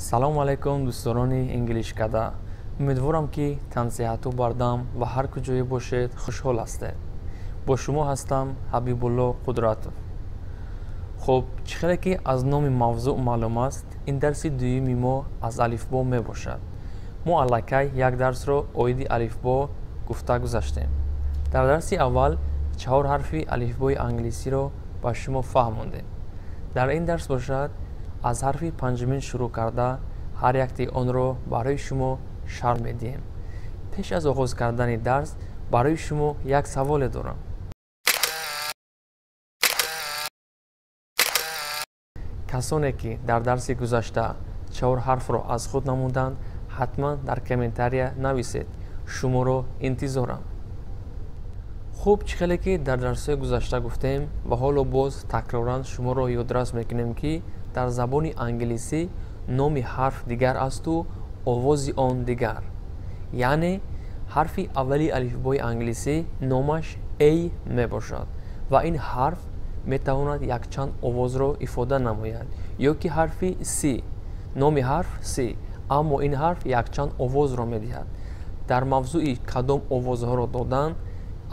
салому алайкум дӯстони инглишкада. умедворам ки тансеҳату бардам ва ҳар куҷое бошед хушҳол ҳастед. бо шумо ҳастам ҳабибулло қудратов. хуб, чӣ хеле ки аз номи мавзӯъ маълум аст, ин дарси дуюми мо аз алифбо мебошад. мо аллакай як дарсро оиди алифбо гуфта гузаштем. дар дарси аввал 4 ҳарфи алифбои англисиро ба шумо фаҳмондем. дар ин дарс бошад аз ҳарфи панҷумин шурӯъ карда ҳар якти онро барои шумо шарҳ медиҳем. пеш аз оғоз кардани дарс барои шумо як саволе дорам. касоне ки дар дарси гузашта 4 ҳарфро аз худ намуданд, ҳатман дар комментария нависед. шуморо интизорам. хуб, чӣ хеле ки дар дарсҳои гузашта гуфтем ва ҳоло боз такроран шуморо ёдрас мекунем ки дар забони англисӣ номи ҳарф дигар асту овози он дигар. яъне ҳарфи аввали алифбои англисӣ номаш a мебошад ва ин ҳарф метавонад якчанд овозро ифода намояд, ё ки ҳарфи c, номи ҳарф c, аммо ин ҳарф якчанд овозро медиҳад. дар мавзӯи кадом овозҳоро додан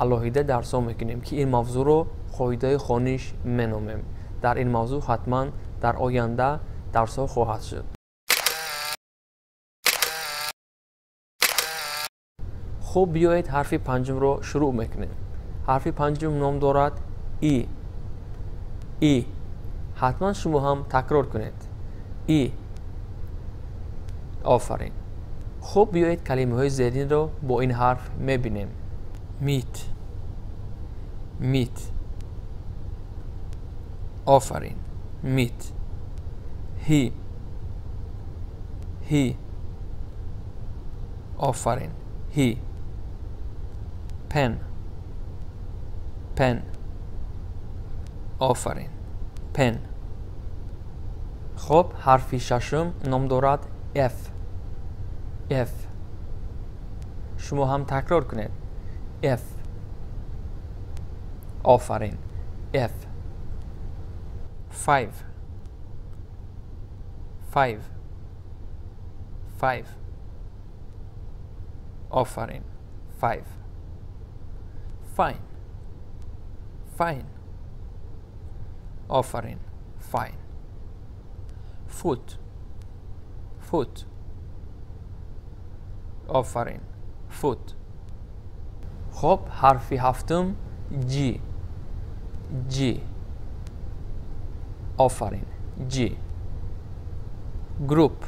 алоҳида дарсҳо мекунем ки ин мавзӯъро қоидаи хониш меномем. дар ин мавзӯъ ҳатман дар оянда дарсҳо хоҳад шуд. хуб, биёед ҳарфи панҷумро шурӯъ мекунем. ҳарфи панҷум ном дорад и. ҳатман шумо ҳам такрор кунед. и. офарин. хуб, биёед калимаҳои зеринро бо ин ҳарф мебинем. мит. офарин. мит. ҳи. офарин. ҳи. пен. офарин. пен. хуб, ҳарфи шашум ном дорад f. шумо ҳам такрор кунед. f. офарин. f. 5. офарин. 5. fine. офарин. 5. foot. офарин. foot. خب، حرفی هفتم جی. آفرین. جی. گروپ.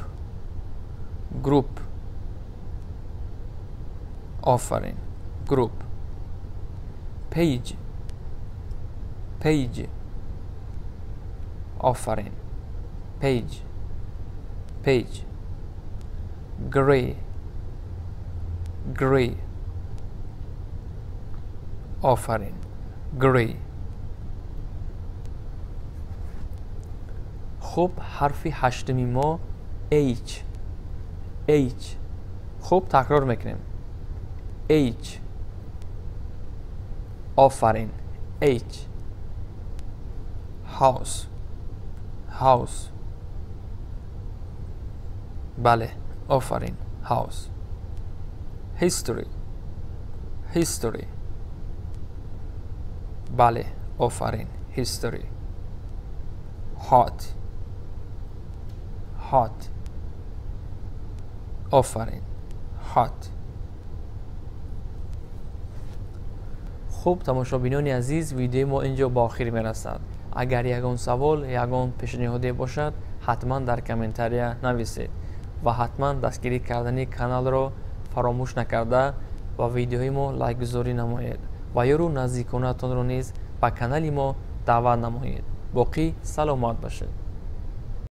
آفرین. گروپ. پیج. آفرین. پیج. گری. آفرین. گری. خب، حرفی هشتمی ما H. خب، تکرار میکنیم. H. آفرین. H. house. بله، آفرین. house. history. بله، آفرین. history. hot. آفرین. hot. خوب، تماشابینان عزیز، ویدیو ما اینجا با آخر میرسد. اگر یگان سوال یگان پیشنهادی باشد حتما در کامنتاریا نویسید و حتما دستگیری کردن کانال را فراموش نکرده و ویدیوهای ما لایک گذاری نمایید و یارو نزدیکانتان را نیز به کانال ما دعوت نمایید. باقی سلامت باشید.